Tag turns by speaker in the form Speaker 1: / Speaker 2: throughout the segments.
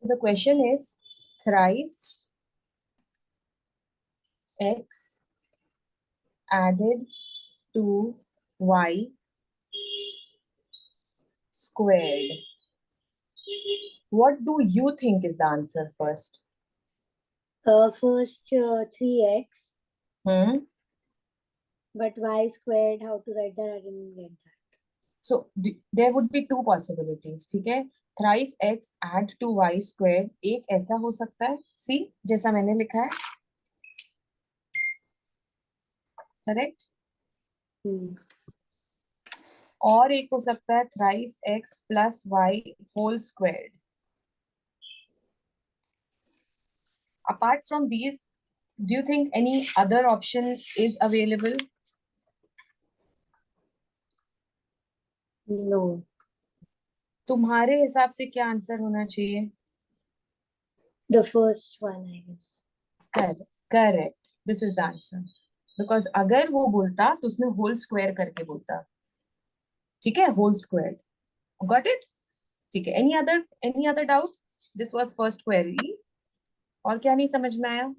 Speaker 1: The question is thrice x added to y squared. What do you think is the answer first?
Speaker 2: First 3x, but y squared, how to write that? I didn't get that.
Speaker 1: So there would be two possibilities, ठीक है? Thrice x add to y squared एक ऐसा हो सकता है, see जैसा मैंने लिखा है, correct? और एक हो सकता है thrice x plus y whole squared. Apart from these, do you think any other option is available?
Speaker 2: No.
Speaker 1: तुम्हारे हिसाब से क्या आंसर होना चाहिए?
Speaker 2: The first one, I guess.
Speaker 1: Correct. This is the answer. Because अगर वो बोलता तो उसमें होल स्क्वायर करके बोलता, ठीक है? Whole square. Got it? ठीक है. Any other doubt? This was first query. और क्या नहीं समझ में आया?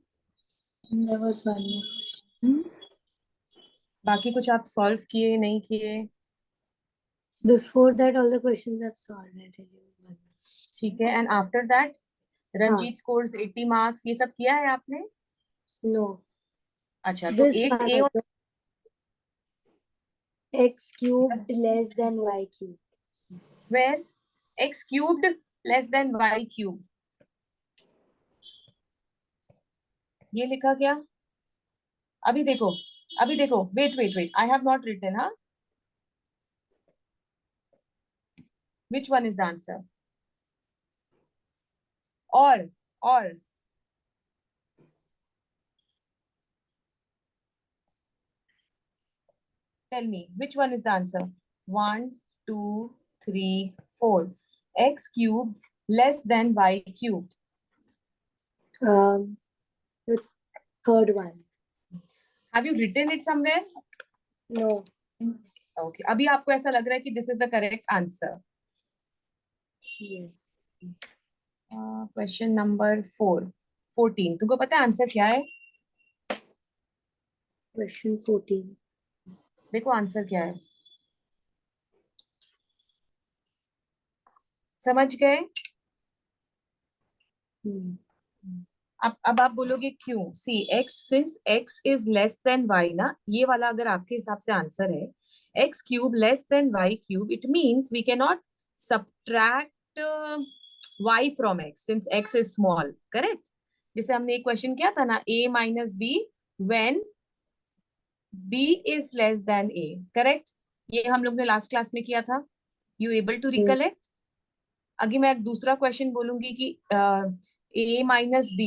Speaker 2: That was one.
Speaker 1: बाकी कुछ आप सॉल्व किए नहीं किए?
Speaker 2: Before that, all the questions I've solved. I tell you.
Speaker 1: ठीक है. And after that, Ranjit scores 80 marks. ये सब किया है आपने?
Speaker 2: No.
Speaker 1: अच्छा, तो 8a और
Speaker 2: x cubed less than y cubed.
Speaker 1: Where x cubed less than y cubed. ये लिखा क्या? अभी देखो. Wait. I have not written, huh? Which one is the answer? Or. Tell me, which one is the answer? 1, 2, 3, 4. X cubed less than y cubed.
Speaker 2: The third one.
Speaker 1: Have you written it somewhere?
Speaker 2: No.
Speaker 1: Okay. अभी आपको ऐसा लग रहा है कि this is the correct answer.
Speaker 2: Yes.
Speaker 1: Question number 14. तुमको पता है आंसर क्या है?
Speaker 2: Question 14.
Speaker 1: देखो आंसर क्या है. समझ गए? अब आप बोलोगे क्यों? सी x since x is less than y ना, ये वाला अगर आपके हिसाब से आंसर है x cube less than y cube, it means we can not subtract y from x since x is small. Correct? जैसे हमने एक क्वेश्चन किया था ना, a minus b when b is less than a. Correct? ये हम लोग ने लास्ट क्लास में किया था. You able to recollect? अगर मैं एक दूसरा क्वेश्चन बोलूंगी कि a minus b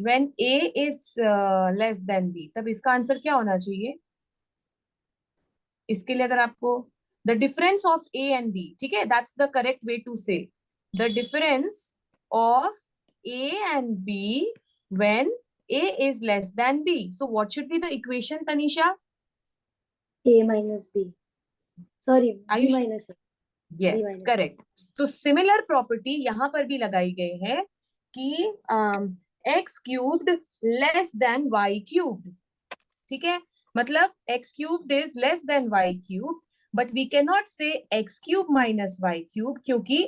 Speaker 1: when a is less than b, तब इसका आंसर क्या होना चाहिए? इसके लिए अगर आपको the difference of a and b, ठीक है, that's the correct way to say the difference of a and b when a is less than b. So what should be the equation, Tanisha?
Speaker 2: a minus b. Sorry, b minus a.
Speaker 1: Yes, correct. तो similar property यहाँ पर भी लगाई गई है कि x cubed less than y cubed. ठीक है, मतलब x cubed is less than y cube, but we can not say x cube minus y cube, क्योंकि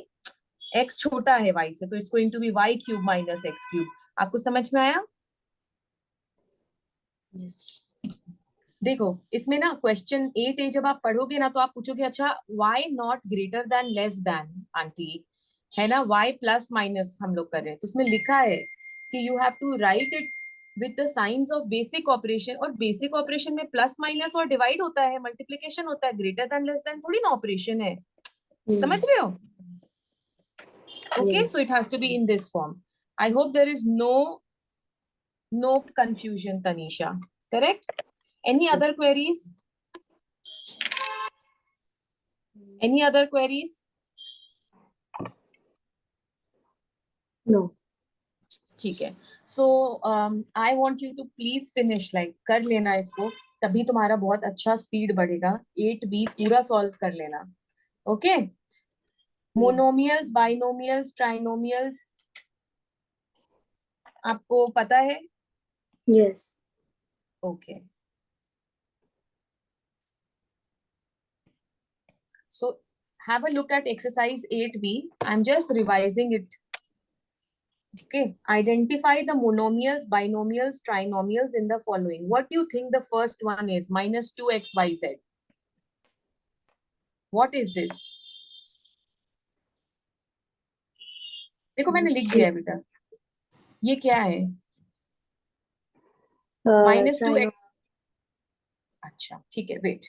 Speaker 1: x छोटा है y से, तो it's going to be y cube minus x cube. आपको समझ में आया? देखो इसमें ना क्वेश्चन 8a जब आप पढ़ोगे ना तो आप पूछोगे अच्छा y not greater than less than aunty, है ना, y प्लस माइनस हम लोग कर रहे हैं, तो उसमें लिखा है कि you have to write it with the signs of basic operation. और बेसिक ऑपरेशन में प्लस माइनस और डिवाइड होता है, मल्टीप्लीकेशन होता है, ग्रेटर देन लेस देन थोड़ी ना ऑपरेशन है. समझ रहे हो? Okay, so it has to be in this form. I hope there is no confusion, Tanisha. Correct? Any other queries? Any other queries?
Speaker 2: No.
Speaker 1: ठीक है. So I want you to please finish, like कर लेना इसको, तभी तुम्हारा बहुत अच्छा speed बढ़ेगा. 8b पूरा सॉल्व कर लेना. ओके, मोनोमियल्स, बाइनोमियल्स, ट्राइनोमियल्स आपको पता है?
Speaker 2: Yes.
Speaker 1: Okay. So have a look at exercise 8B. I'm just revising it. Okay. Identify the monomials, binomials, trinomials in the following. What do you think the first one is? Minus 2xyz. What is this? देखो मैंने लिख दिया है बेटा. ये क्या है? Minus 2x. अच्छा ठीक है. Wait.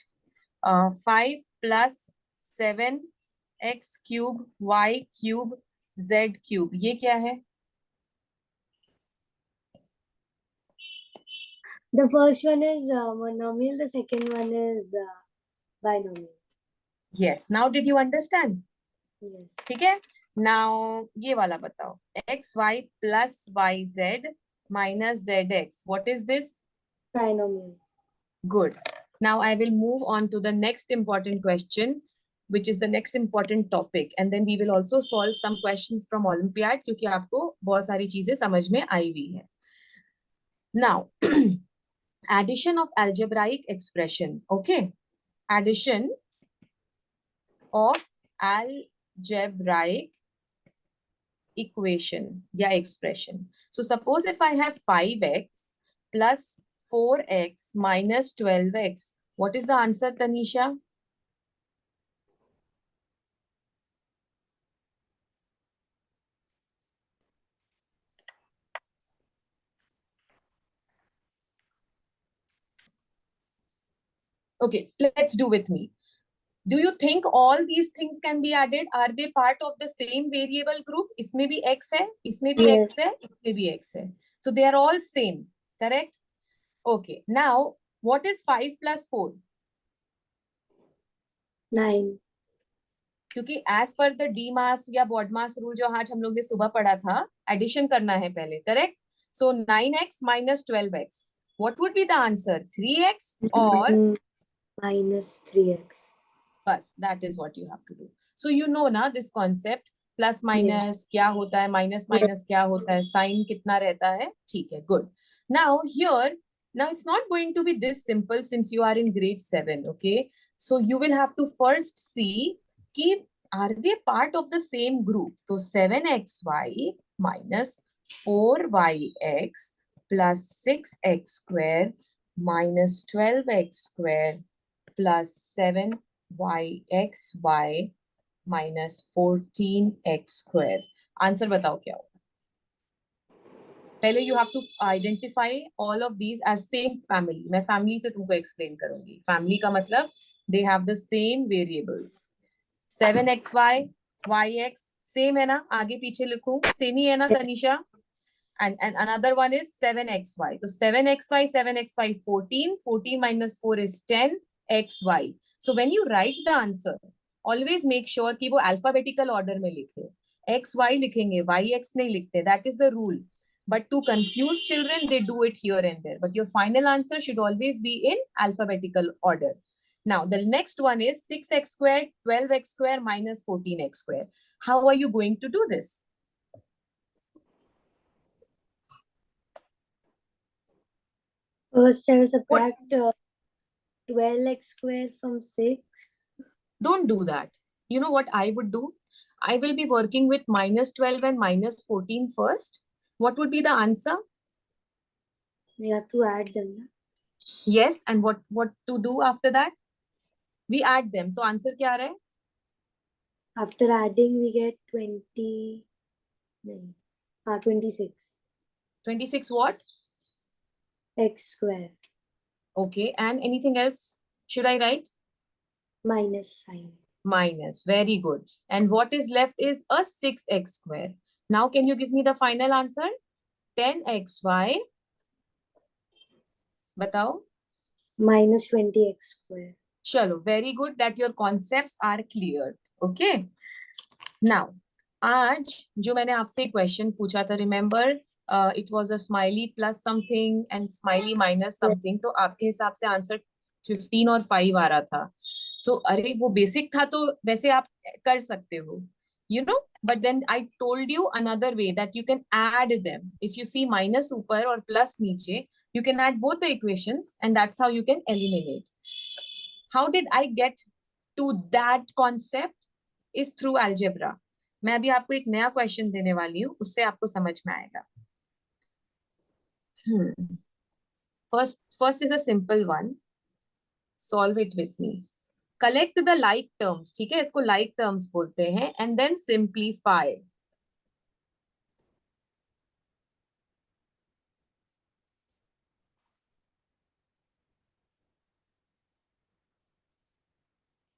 Speaker 1: 5 plus 7x cube y cube z cube. ये क्या है?
Speaker 2: The first one is monomial, the second one is binomial.
Speaker 1: Yes. Now did you understand?
Speaker 2: Yes.
Speaker 1: ठीक है. Now ये वाला बताओ. xy plus yz minus zx. What is this?
Speaker 2: Trinomial.
Speaker 1: Good. Now I will move on to the next important question, which is the next important topic, and then we will also solve some questions from Olympiad क्योंकि आपको बहुत सारी चीजें समझ में आई हुई है. Now, addition of algebraic expression. Okay, addition of algebraic equation या expression. So suppose if I have 5x plus 4x minus 12x, what is the answer, Tanisha? Okay, let's do with me. Do you think all these things can be added? Are they part of the same variable group? इसमें भी x है, इसमें भी
Speaker 2: Yes.
Speaker 1: x है, इसमें भी x है. So they are all same, correct? Okay, now what is 5 plus 4?
Speaker 2: 9.
Speaker 1: क्योंकि as per the D mass या bod mass rule जो आज हम लोग ने सुबह पढ़ा था, addition करना है पहले, correct? So 9x minus 12x. What would be the answer? 3x or
Speaker 2: minus 3x.
Speaker 1: बस that is what you have to do. So you know ना this concept, plus minus क्या होता है, minus minus क्या होता है, sign कितना रहता है, ठीक है, good. Now here, now it's not going to be this simple since you are in grade 7, okay? So you will have to first see कि are they part of the same group? So 7xy minus 4yx plus 6x square minus 12x square plus 7yxy minus 14x square. Answer बताओ क्या होगा? पहले you have to identify all of these as same family. मैं family से तुमको explain करूंगी. Family का मतलब they have the same variables. 7xy, yx same है ना? आगे पीछे लिखूं same ही है ना Tanisha? And another one is 7xy. So 7xy, 14. 14 minus 4 is 10xy. So when you write the answer, always make sure कि वो alphabetical order में लिखे. xy लिखेंगे, yx नहीं लिखते. That is the rule. But to confuse children, they do it here and there. But your final answer should always be in alphabetical order. Now, the next one is 6x squared, 12x squared minus 14x squared. How are you going to do this?
Speaker 2: First, I'll subtract 12x squared from 6.
Speaker 1: Don't do that. You know what I would do? I will be working with minus 12 and minus 14 first. What would be the answer?
Speaker 2: We have to add them. Na?
Speaker 1: Yes, and what to do after that? We add them. So answer क्या आ रहा है?
Speaker 2: After adding, we get 20. 26.
Speaker 1: 26 what?
Speaker 2: X square.
Speaker 1: Okay, and anything else? Should I write?
Speaker 2: Minus sign.
Speaker 1: Minus. Very good. And what is left is a 6x square. Now, can you give me the final answer? 10xy. बताओ.
Speaker 2: Minus 20x square.
Speaker 1: Chalo, very good that your concepts are clear. Okay. Now, आज जो मैंने आपसे question पूछा था, remember it was a smiley plus something and smiley minus something, तो आपके हिसाब से आंसर 15 और 5 आ रहा था. तो अरे वो बेसिक था तो वैसे आप कर सकते हो. you know. But then I told you another way that you can add them. If you see minus upar or plus niche, you can add both the equations, and that's how you can eliminate. How did I get to that concept? Is through algebra. मैं अभी आपको एक नया question देने वाली हूँ, उससे आपको समझ में आएगा. First is a simple one. Solve it with me. Collect the like terms. ठीक है, इसको like terms बोलते हैं, and then simplify.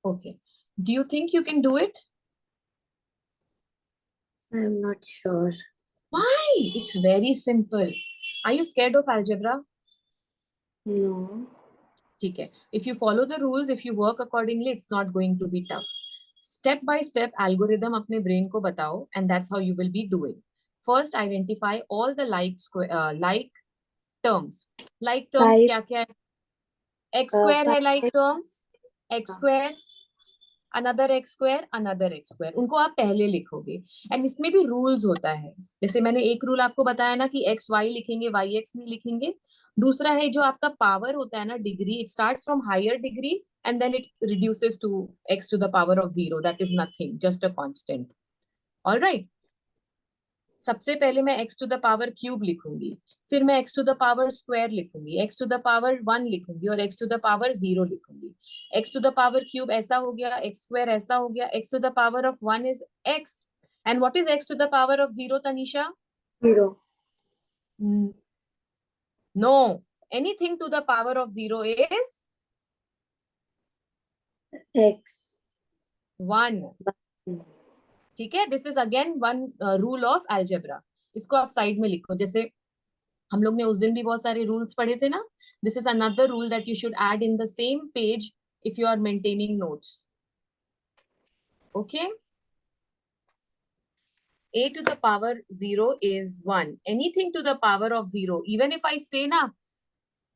Speaker 1: Okay. Do you think you can do it?
Speaker 2: I'm not sure.
Speaker 1: Why? It's very simple. Are you scared of algebra?
Speaker 2: No.
Speaker 1: ठीक है. If you follow the rules, if you work accordingly, it's not going to be tough. Step by step algorithm अपने brain को बताओ, and that's how you will be doing. First, identify all the like terms. Like terms
Speaker 2: Five.
Speaker 1: क्या क्या है? X square है like terms. X square, another x square, another x square. उनको आप पहले लिखोगे. एंड इसमें भी रूल्स होता है. जैसे मैंने एक रूल आपको बताया ना कि x y लिखेंगे, y x नहीं लिखेंगे. दूसरा है जो आपका पावर होता है ना, degree, it starts from higher degree and then it reduces to x to the power of 0. That is nothing, just a constant. Alright. सबसे पहले मैं x to the power cube लिखूंगी, फिर मैं x to the power square लिखूंगी, x to the power 1 लिखूंगी और x to the power 0 लिखूंगी. x to the power cube ऐसा हो गया, x स्क्वायर ऐसा हो गया, x to the power of 1 is x. And what is x to the power of 0, Tanisha?
Speaker 2: 0.
Speaker 1: No. Anything to the power of 0 is
Speaker 2: X.
Speaker 1: 1. ठीक है. This is again one rule of algebra. इसको आप side में लिखो. जैसे हम लोग ने उस दिन भी बहुत सारे रूल्स पढ़े थे ना. This is another rule that you should add in the same page if you are maintaining notes. Okay. A to the power 0 is 1. Anything to the power of 0, even if I say na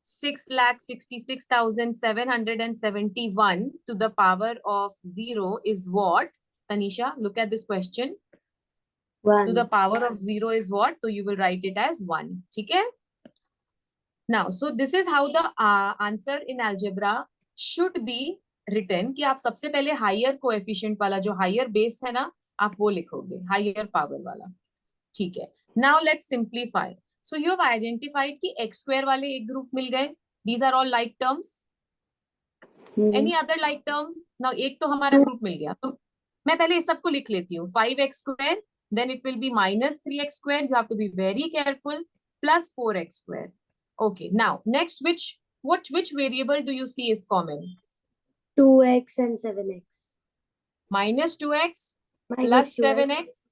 Speaker 1: 6,66,771 to the power of 0 is what? Tanisha, look at this question.
Speaker 2: 1.
Speaker 1: To the power of 0 is what? So you will write it as 1. Okay? Now, so this is how the answer in algebra should be written. कि आप सबसे पहले higher coefficient वाला, जो higher base है ना, आप वो लिखोगे, हायर पावर वाला. ठीक है. Now let's simplify. So you have identified कि x स्क्वायर वाले एक ग्रुप मिल गए. These are all like terms. Any other like term? Now एक तो हमारा ग्रुप मिल गया, तो मैं पहले इस सबको लिख लेती हूँ. 5x square, then it will be minus 3x square. You have to be very careful. Plus 4x square. Okay, now next, which variable do you see is common?
Speaker 2: 2x and 7x.
Speaker 1: Minus 2x
Speaker 2: Minus
Speaker 1: plus
Speaker 2: 2x.
Speaker 1: 7x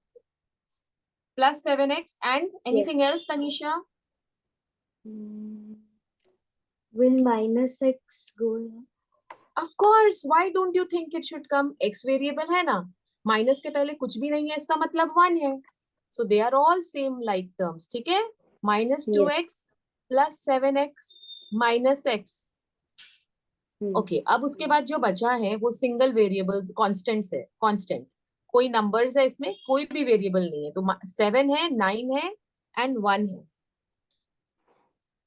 Speaker 1: plus 7x and anything else, Tanisha?
Speaker 2: Will minus x go here?
Speaker 1: Of course. Why don't you think it should come? X variable है ना, minus के पहले कुछ भी नहीं है, इसका मतलब 1 है. So they are all same like terms. ठीक है. Minus 2x plus 7x minus x. Okay, अब उसके बाद जो बचा है वो सिंगल वेरिएबल्स, कांस्टेंट्स है. कांस्टेंट, कोई नंबर्स है इसमें, कोई भी वेरिएबल नहीं है. तो 7 है, 9 है एंड 1 है.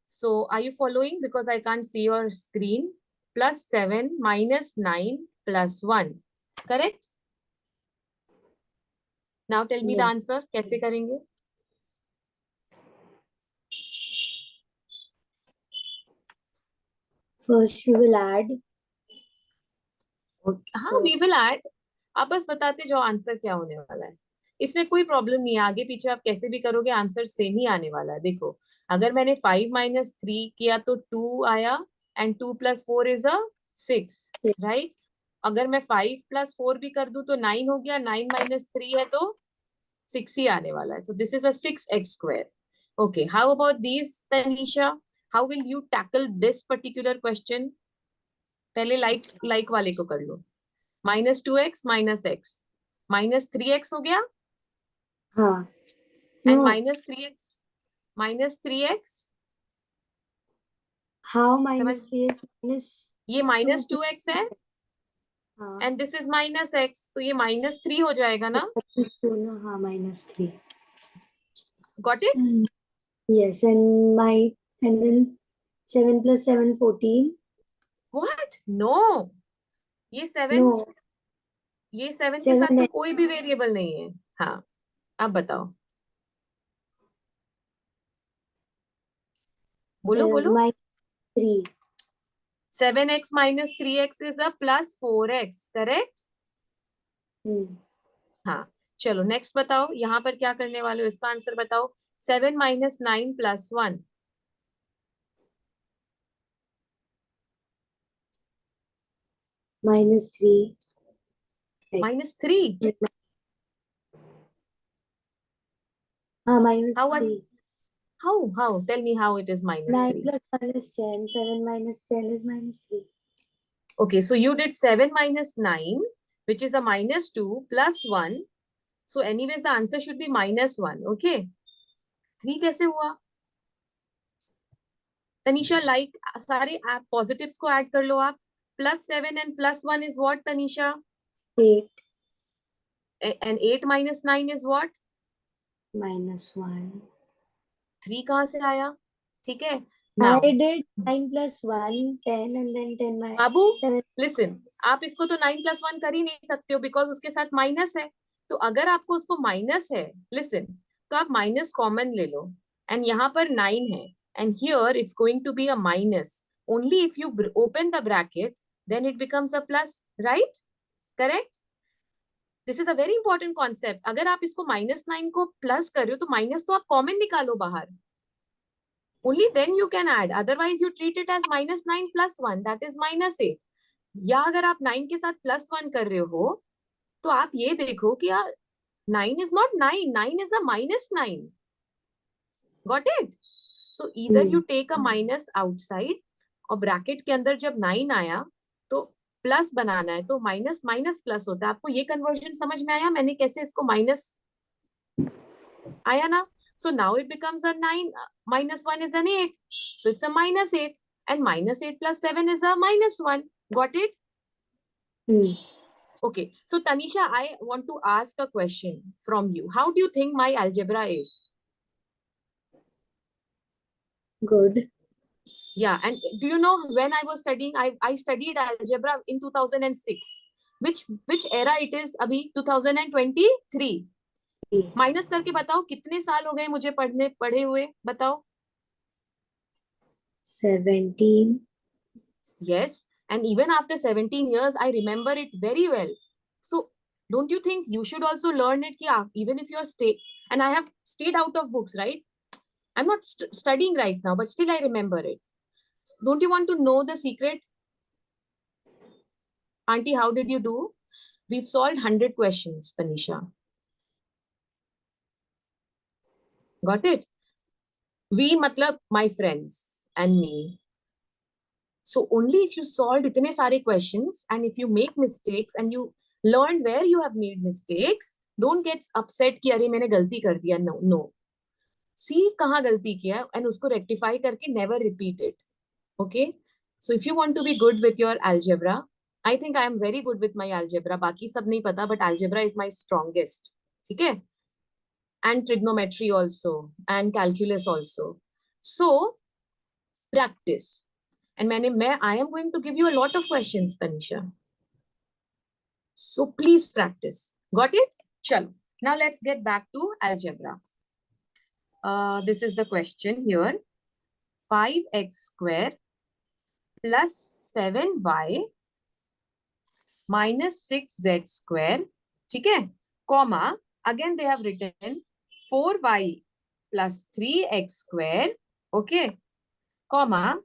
Speaker 1: So are you following? Because I can't see your screen. Plus 7 minus 9 plus 1. Correct? Now tell me the answer. कैसे करेंगे?
Speaker 2: First we will add.
Speaker 1: हाँ, we will add. आप बस बताते जाओ आंसर क्या होने वाला है. इसमें कोई प्रॉब्लम नहीं है. आगे पीछे आप कैसे भी करोगे, आंसर सेम ही आने वाला है. देखो, अगर मैंने 5 minus 3 किया तो 2 आया, and 2 plus 4 is a 6, right? अगर मैं 5 plus 4 भी कर दूं तो 9 हो गया. 9 minus 3 है तो 6 ही आने वाला है. So this is a 6x square. Okay, how about these, Tanisha? How will you tackle this particular question? पहले like वाले को कर लो. Minus 2x minus x. Minus 3x हो गया.
Speaker 2: हाँ.
Speaker 1: And
Speaker 2: No.
Speaker 1: minus 3x. Minus 3x.
Speaker 2: How minus 3x minus?
Speaker 1: ये minus 2x है.
Speaker 2: हाँ
Speaker 1: and this is minus x, तो ये -3 हो जाएगा ना.
Speaker 2: दोनों, हाँ -3.
Speaker 1: Got it?
Speaker 2: Yes, and then 7 plus 7, 14.
Speaker 1: What? No, ये 7,
Speaker 2: No,
Speaker 1: ये 7 के साथ
Speaker 2: 7
Speaker 1: तो कोई भी वेरिएबल नहीं है. हाँ, आप बताओ, बोलो बोलो.
Speaker 2: -3.
Speaker 1: 7x minus 3x is a plus 4x, correct? हाँ, चलो नेक्स्ट बताओ, यहाँ पर क्या करने वाले हो, इसका आंसर बताओ. 7 minus 9 plus 1.
Speaker 2: -3.
Speaker 1: -3.
Speaker 2: हाँ
Speaker 1: How are,
Speaker 2: -3.
Speaker 1: how? Tell me how it is
Speaker 2: 9
Speaker 1: -3.
Speaker 2: plus 1 is 10. 7 minus 10 is -3.
Speaker 1: Okay, so you did 7 minus 9, which is a -2 plus 1. So anyways, the answer should be -1. Okay. 3 कैसे हुआ? Tanisha, like सारे positives को add कर लो आप. +7 and +1 is what, Tanisha?
Speaker 2: 8
Speaker 1: And 8 minus 9 is what?
Speaker 2: -1.
Speaker 1: 3 कहाँ से आया? ठीक है.
Speaker 2: I
Speaker 1: Now,
Speaker 2: did 9 plus 1, 10, and then 10
Speaker 1: Babu,
Speaker 2: 7.
Speaker 1: Listen, आप इसको तो 9 + 1 कर ही नहीं सकते हो, बिकॉज उसके साथ माइनस है. तो अगर आपको उसको माइनस है, लिसन, तो आप माइनस कॉमन ले लो. एंड यहाँ पर 9 है, and here it's going to be a minus. Only if you open the bracket, then it becomes a plus, right? Correct? This is a very important concept. अगर आप इसको -9 को प्लस कर रहे हो, तो माइनस तो आप कॉमन निकालो बाहर. Only then you can add. Otherwise, you treat it as -9 plus 1. That is -8. या अगर आप 9 के साथ +1 कर रहे हो, तो आप ये देखो कि यार 9 is not 9. 9 is a -9. Got it? So either you take a minus outside, और ब्रैकेट के अंदर जब 9 आया तो प्लस बनाना है, तो माइनस माइनस प्लस होता है. आपको ये कन्वर्जन समझ में आया मैंने कैसे इसको माइनस आया ना? So now it becomes a 9, -1 is an 8. So it's a -8. And -8 plus 7 is a -1. Got it? Okay. So Tanisha, I want to ask a question from you. How do you think my algebra is?
Speaker 2: Good.
Speaker 1: Yeah. And do you know when I was studying, I studied algebra in 2006. Which era it is? Abhi 2023. Minus करके बताओ कितने साल हो गए मुझे पढ़े हुए, बताओ.
Speaker 2: 17.
Speaker 1: Yes, and even after 17 years, I remember it very well. So don't you think you should also learn it? Yeah, even if you're and I have stayed out of books, right? I'm not studying right now, but still I remember it. Don't you want to know the secret? Auntie, how did you do? We've solved 100 questions, Tanisha. Got it? We matlab my friends and me. So only if you solved itne sare questions, and if you make mistakes and you learn where you have made mistakes, don't get upset कि अरे मैंने गलती कर दिया. No. See कहाँ गलती किया and उसको rectify करके never repeat it. Okay? So if you want to be good with your algebra, I think I am very good with my algebra. बाकी सब नहीं पता, but algebra is my strongest. ठीक है? And trigonometry also, and calculus also. So practice. And I am going to give you a lot of questions, Tanisha. So please practice. Got it? Chalo. Now let's get back to algebra. This is the question here. 5x square plus 7y minus 6z square. Okay? Comma. Again they have written 4y plus 3x square. Okay? Comma.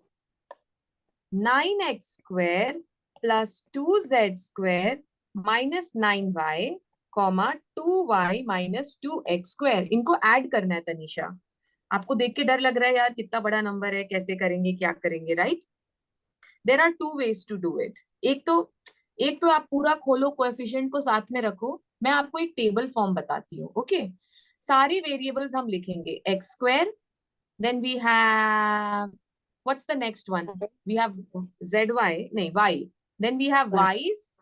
Speaker 1: 9x square plus 2z square minus 9y, comma 2y minus 2x square. इनको add करना है तनीषा. आपको देख के डर लग रहा है यार कितना बड़ा नंबर है, कैसे करेंगे, क्या करेंगे, right? There are 2 ways to do it. एक तो आप पूरा खोलो, कोएफिशिएंट को साथ में रखो. मैं आपको एक टेबल फॉर्म बताती हूँ. ओके? सारी वेरिएबल्स हम लिखेंगे. x square, then we have, what's the next one? We have zy, no, y. Then we have y's,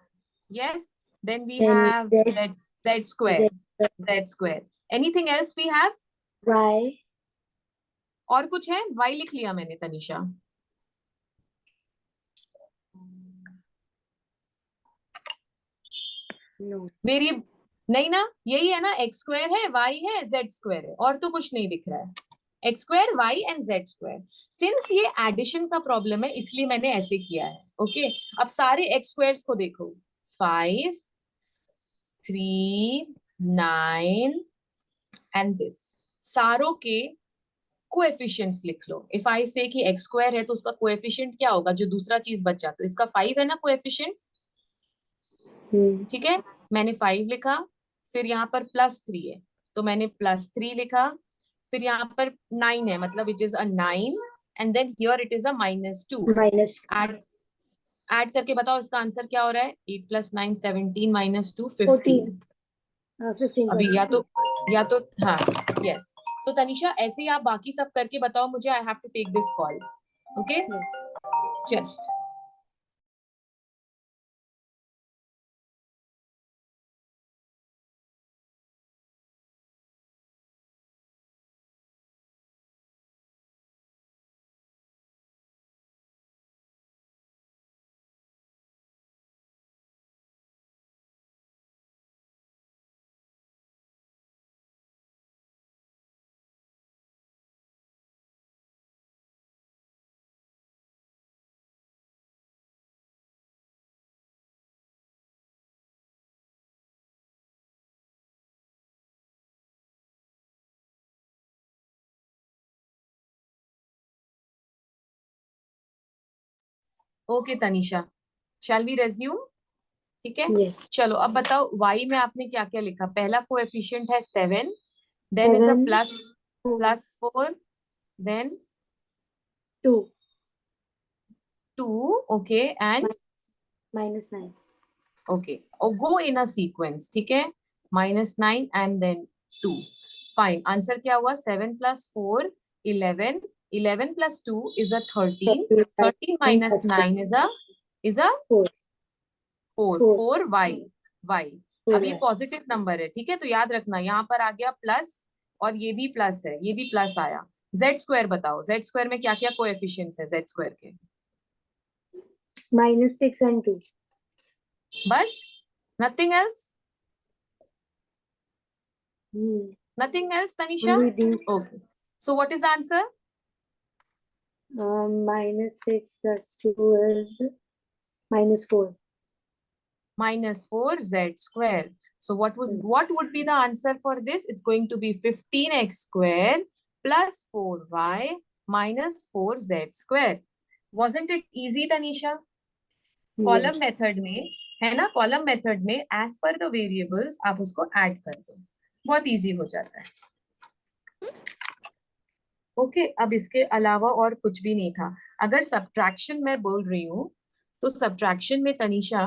Speaker 1: Yes. Then we
Speaker 2: Then
Speaker 1: have z square.
Speaker 2: Z,
Speaker 1: Z square. Anything else we have?
Speaker 2: Y.
Speaker 1: और कुछ है? Y लिख लिया मैंने Tanisha.
Speaker 2: No.
Speaker 1: मेरी नहीं ना, यही है ना, x स्क्वायर है, y है, z स्क्वायर है, और तो कुछ नहीं दिख रहा है. x square, y and z square. Since ये एडिशन का प्रॉब्लम है इसलिए मैंने ऐसे किया है. ओके. अब सारे x स्क्वायर्स को देखो. 5, 3, 9 एंड दिस. सारों के कोएफिशिएंट्स लिख लो. इफ आई से कि x स्क्वायर है तो उसका कोएफिशिएंट क्या होगा, जो दूसरा चीज बचा, तो इसका 5 है ना कोएफिशिएंट. ठीक है. मैंने 5 लिखा. फिर यहाँ पर +3 है तो मैंने +3 लिखा. फिर यहाँ पर 9 है, मतलब it is a 9 and then here it is a -2.
Speaker 2: Minus.
Speaker 1: Add करके बताओ इसका आंसर क्या हो रहा है. 8 + 9 17 -2
Speaker 2: 14.
Speaker 1: 15.
Speaker 2: 15.
Speaker 1: अभी
Speaker 2: sorry.
Speaker 1: या तो हाँ. यस. सो तनिषा ऐसे ही आप बाकी सब करके बताओ मुझे. I have to take this call. Okay. Just okay Tanisha, shall we resume. ठीक है.
Speaker 2: Yes.
Speaker 1: चलो अब बताओ y में आपने क्या क्या लिखा. पहला कोएफिशिएंट है 7, then is a
Speaker 2: 7.
Speaker 1: +4, then
Speaker 2: 2.
Speaker 1: 2. Okay. And
Speaker 2: -9.
Speaker 1: Okay. और गो इन अ सीक्वेंस. ठीक है. -9 एंड देन 2. फाइन. आंसर क्या हुआ. 7 + 4 11. 11 + 2 is a 13. 13 - 9 is a
Speaker 2: 4.
Speaker 1: 4.
Speaker 2: 4.
Speaker 1: 4 y. y. अब ये
Speaker 2: 4.
Speaker 1: पॉजिटिव नंबर है. ठीक है. तो याद रखना यहाँ पर आ गया प्लस, और ये भी प्लस है, ये भी प्लस आया. z स्क्वायर बताओ. z स्क्वायर में क्या क्या कोएफिशिएंट्स है z स्क्वायर के.
Speaker 2: -6 and 2.
Speaker 1: बस. Nothing else.
Speaker 2: Hmm.
Speaker 1: Nothing else Tanisha.
Speaker 2: Only these.
Speaker 1: Okay. So what is the answer.
Speaker 2: -6 + 2 is -4.
Speaker 1: -4 z square. So what would be the answer for this? It's going to be 15x square plus 4y minus 4z square. Wasn't it easy, Tanisha? Column method में है ना. Column method में as per the variables आप उसको add कर दो, बहुत easy हो जाता है. ओके. अब इसके अलावा और कुछ भी नहीं था. अगर सब्ट्रैक्शन मैं बोल रही हूँ तो सब्ट्रैक्शन में Tanisha,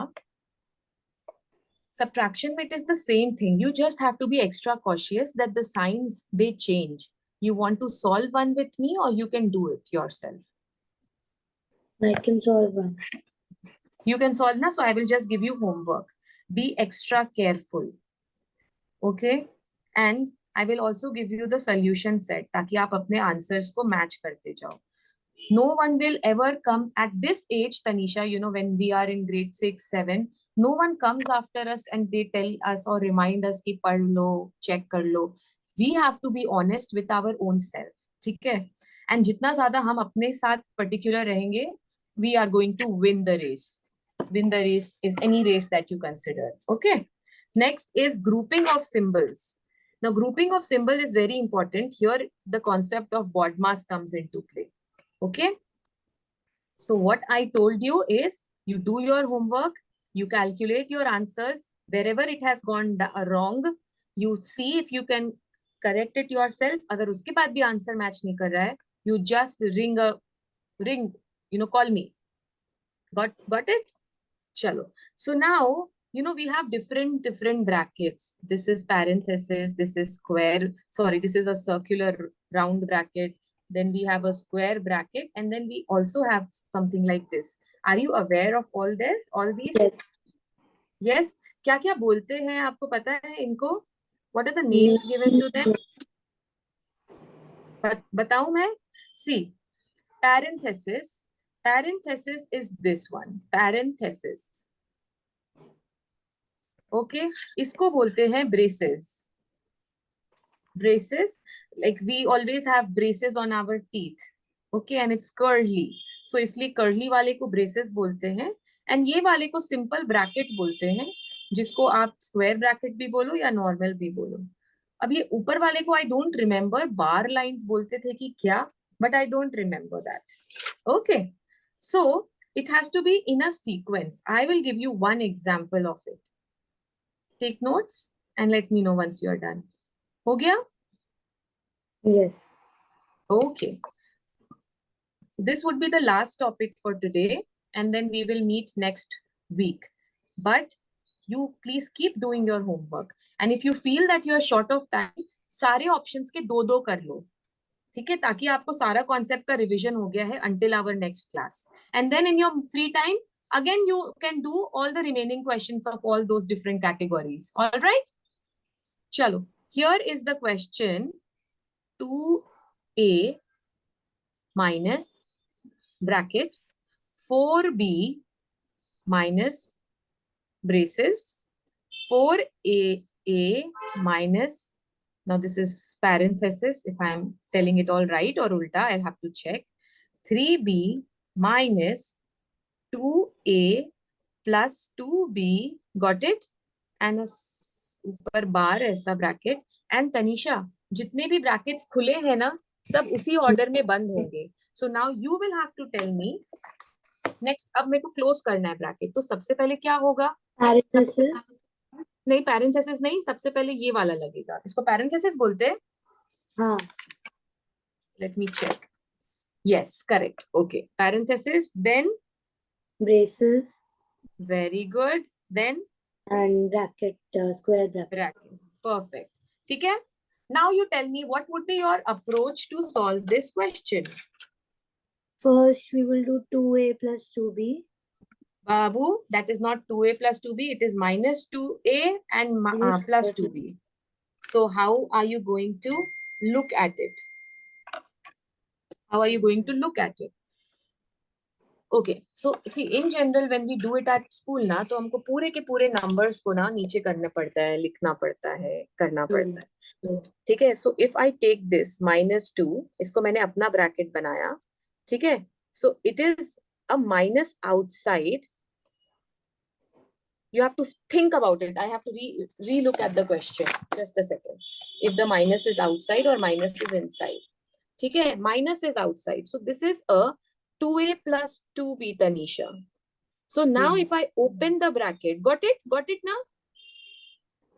Speaker 1: subtraction it is the same thing. You just have to be extra cautious that the signs they change. You want to solve one with me or you can do it yourself.
Speaker 2: I can solve one.
Speaker 1: You can solve na, so I will just give you homework. Be extra careful. Okay. And I will also give you the solution set ताकि आप अपने answers को match करते जाओ. No one will ever come at this age, Tanisha, you know, when we are in grade 6, 7, no one comes after us and they tell us or remind us कि पढ़ लो, check कर लो. We have to be honest with our own self. ठीक है. And जितना ज़्यादा हम अपने साथ particular रहेंगे, we are going to win the race. Win the race is any race that you consider. Okay. Next is grouping of symbols. Now, grouping of symbol is very important. Here, the concept of BODMAS comes into play. Okay. So what I told you is you do your homework, you calculate your answers. Wherever it has gone wrong, you see if you can correct it yourself. अगर उसके बाद भी answer match नहीं कर रहा है, you just ring, call me. Got it? Chalo. So now, we have different brackets. This is parenthesis, this is square. Sorry, this is a circular round bracket. Then we have a square bracket, and then we also have something like this. Are you aware of all these?
Speaker 2: Yes.
Speaker 1: Yes, क्या क्या बोलते हैं आपको पता है इनको? What are the names given to them? बताऊं मैं? See, parenthesis. Parenthesis is this one. Parenthesis. Okay, इसको बोलते हैं braces. Braces, like we always have braces on our teeth. Okay, and it's curly. So इसलिए curly वाले को braces बोलते हैं, and ये वाले को simple bracket बोलते हैं, जिसको आप square bracket भी बोलो या normal भी बोलो. अब ये ऊपर वाले को I don't remember, bar lines बोलते थे कि क्या, but I don't remember that. Okay, so it has to be in a sequence. I will give you one example of it. Take notes and let me know once you are done. हो गया?
Speaker 2: Yes.
Speaker 1: Okay. This would be the last topic for today, and then we will meet next week. But you please keep doing your homework. And if you feel that you are short of time, सारे options के दो दो कर लो, ठीक है, ताकि आपको सारा concept का revision हो गया है until our next class. And then in your free time, again you can do all the remaining questions of all those different categories. All right? Chalo. Here is the question. 2a minus bracket 4b minus braces 4a minus, now this is parenthesis if I am telling it all right or ulta, I'll have to check, 3b minus 2a plus 2b, got it, and a ऊपर बार ऐसा bracket. And Tanisha, जितने भी brackets खुले हैं ना, सब उसी order में बंद होंगे. So now you will have to tell me next. अब मेरे को क्लोज करना है ब्रैकेट, तो सबसे पहले क्या होगा?
Speaker 2: Parenthesis.
Speaker 1: नहीं, पैरेंथेसिस नहीं, सबसे पहले ये वाला लगेगा. इसको पैरेंथेसिस बोलते हैं.
Speaker 2: हाँ.
Speaker 1: Let me check. Yes, correct. Okay, parenthesis, then
Speaker 2: Braces
Speaker 1: very good, then
Speaker 2: and bracket, square bracket.
Speaker 1: Bracket. Perfect. ठीक है. Now you tell me what would be your approach to solve this question.
Speaker 2: First, we will do 2a plus 2b.
Speaker 1: Babu, that is not 2a plus 2b, it is minus 2a and
Speaker 2: Minus
Speaker 1: plus
Speaker 2: 2b.
Speaker 1: 2b. So how are you going to look at it? How are you going to look at it? Okay, so see, in general when we do it at school ना, तो हमको पूरे के पूरे numbers को ना नीचे करना पड़ता है, लिखना पड़ता है, करना पड़ता है. ठीक है. So if I take this minus 2, इसको मैंने अपना bracket बनाया, ठीक है. So it is a minus outside. You have to think about it. I have to re-look at the question. Just a second. If the minus is outside or minus is inside. ठीक है, minus is outside. So this is a 2a plus 2b, Tanisha. So now if I open the bracket, got it? Got it now?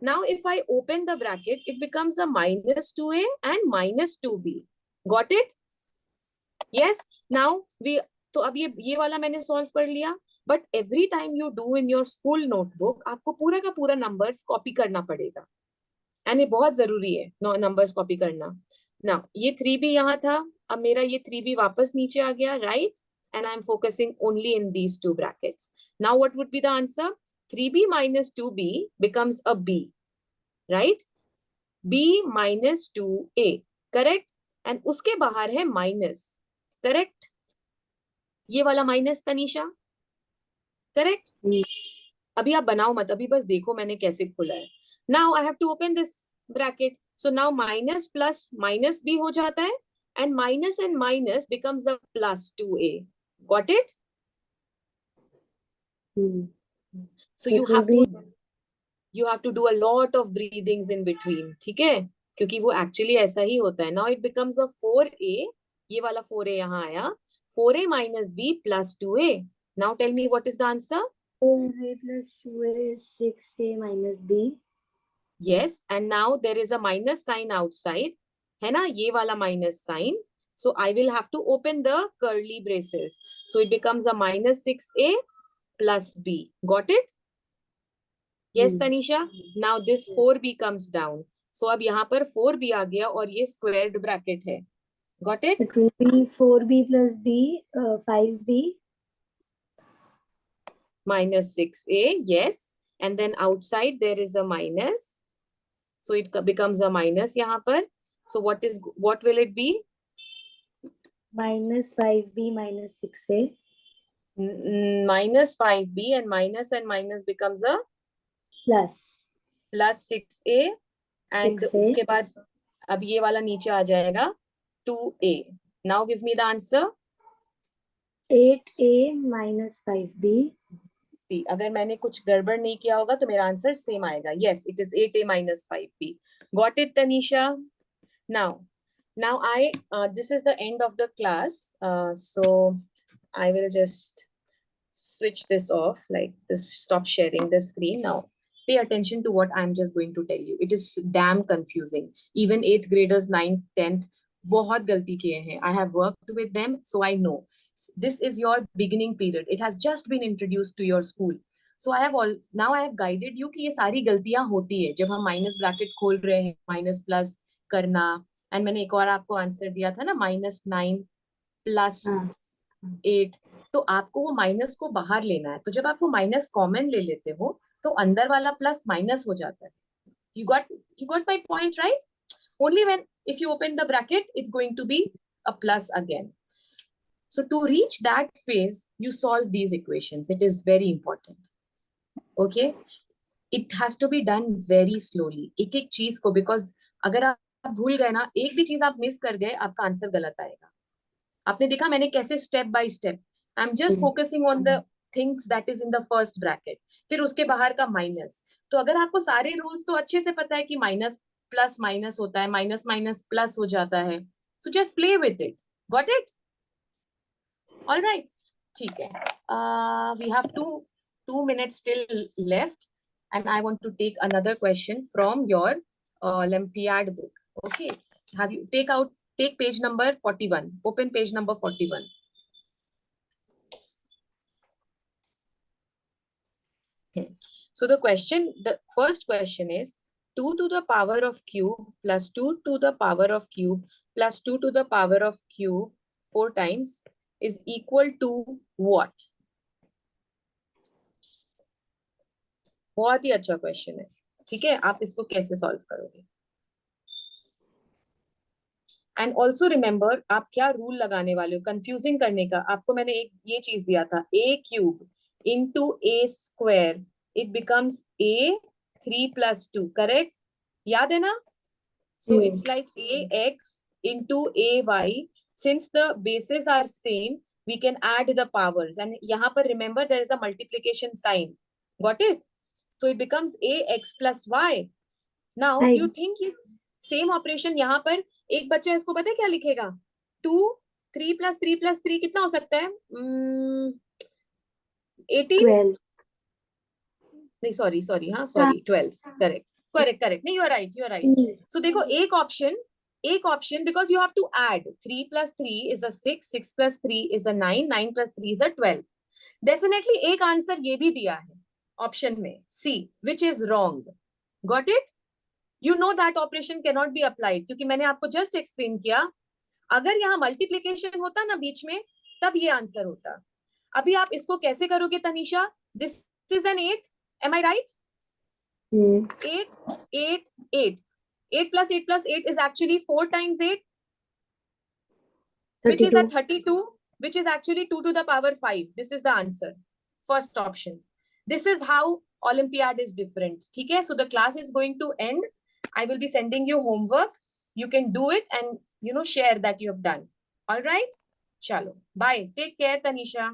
Speaker 1: Now if I open the bracket, it becomes a minus 2a and minus 2b. Got it? Yes. Now we, तो अब ये वाला मैंने solve कर लिया. But every time you do in your school notebook, आपको पूरा का पूरा numbers copy करना पड़ेगा. And ये बहुत जरूरी है numbers copy करना. Now ये 3b यहाँ था, अब मेरा ये 3b वापस नीचे आ गया, right? And I'm focusing only in these two brackets. Now what would be the answer? 3b minus 2b becomes a b, right? b minus 2a, correct? And उसके बाहर है minus, correct? ये वाला minus, तनीषा, करेक्ट. अभी आप बनाओ मत, अभी बस देखो मैंने कैसे खोला है. Now I have to open this bracket. So now minus plus minus भी हो जाता है, and minus becomes a plus 2a. Got it? So you have to do a lot of breathings in between. ठीक है, क्योंकि वो actually ऐसा ही होता है. Now it becomes a 4a. ये वाला 4a यहाँ आया. 4a minus b plus 2a. Now tell me what is the answer?
Speaker 2: 4a plus 2a is 6a minus b.
Speaker 1: Yes, and now there is a minus sign outside. है ना, ये वाला minus sign. So I will have to open the curly braces. So it becomes a minus 6a plus b. Got it? Yes, Tanisha. Now this 4b comes down. So अब यहाँ पर 4b आ गया और ये squared bracket है. Got it?
Speaker 2: It will be 4b plus b, 5b.
Speaker 1: Minus 6a, yes. and then outside there is a minus, so it becomes a minus यहाँ पर. So what will it be?
Speaker 2: minus 5b minus 6a.
Speaker 1: Minus 5b and minus becomes a
Speaker 2: plus
Speaker 1: plus 6a, and
Speaker 2: 6a.
Speaker 1: उसके बाद अब ये वाला नीचे आ जाएगा 2a. Now give me the answer.
Speaker 2: 8a minus 5b.
Speaker 1: See, अगर मैंने कुछ गड़बड़ नहीं किया होगा तो मेरा आंसर सेम आएगा. Yes, it is 8a minus 5b. Got it, Tanisha? Now this is the end of the class. So I will just switch this off like this. Stop sharing the screen now. Pay attention to what I'm just going to tell you. It is damn confusing. Even 8th graders, 9th, 10th, बहुत गलती किए हैं. I have worked with them, so I know. This is your beginning period. It has just been introduced to your school. So I have guided you कि ये सारी गलतियां होती है जब हम माइनस ब्रैकेट खोल रहे हैं, माइनस प्लस करना. एंड मैंने एक और आपको आंसर दिया था ना, -9 प्लस 8. तो आपको वो माइनस को बाहर लेना है. तो जब आप वो माइनस कॉमन ले लेते हो तो अंदर वाला प्लस माइनस हो जाता है. You got my point, right? Only when if you open the bracket, it's going to be a plus again. So to reach that phase, you solve these equations. It is very important. Okay? It has to be done very slowly. एक चीज को, because अगर आप भूल गए ना, एक भी चीज आप मिस कर गए, आपका आंसर गलत आएगा. आपने देखा मैंने कैसे step by step. I am just focusing on the things that is in the first bracket, फिर उसके बाहर का माइनस. तो अगर आपको सारे रूल्स तो अच्छे से पता है कि माइनस प्लस माइनस होता है, माइनस माइनस प्लस हो जाता है, so just play with it. Got it? Alright, ठीक है. We have 2 minutes still left, and I want to take another question from your Olympiad book. Okay, have you take page number 41. Open page number 41. Okay. So the first question is 2 to the power of cube plus 2 to the power of cube plus 2 to the power of cube 4 times is equal to what? बहुत ही अच्छा question है. ठीक है, आप इसको कैसे solve करोगे? And also remember आप क्या रूल लगाने वाले हो कंफ्यूजिंग करने का. आपको मैंने एक ये चीज दिया था, a cube into a square, it becomes a 3 + 2. Correct? याद है ना? So it's like ax into ay. Since the basis are same, we can add the powers, and यहाँ पर remember there is a multiplication sign. Got it? So it becomes ax plus y. Now you think ये same operation यहाँ पर एक बच्चा इसको पता है क्या लिखेगा? 2 3 + 3 + 3 कितना हो सकता है? 18? नहीं, सॉरी हाँ, सॉरी 12. करेक्ट. नहीं, you are right. So देखो एक option because you have to add 3 + 3 is a 6, 6 + 3 is a 9, 9 + 3 is a 12. Definitely एक आंसर ये भी दिया है ऑप्शन में, C, which is wrong. Got it? You know that operation cannot be applied क्योंकि मैंने आपको just explain किया. अगर यहाँ multiplication होता ना बीच में, तब ये आंसर होता. अभी आप इसको कैसे करोगे Tanisha? This is an 8. Am I right? 8 8 8 8 + 8 + 8 is actually 4 times 8, which is a 32, which is actually 2 to the power 5. This is the answer. First option. This is how Olympiad is different. ठीक है? So the class is going to end. I will be sending you homework. You can do it and share that you have done. All right? Chalo. Bye. Take care, Tanisha.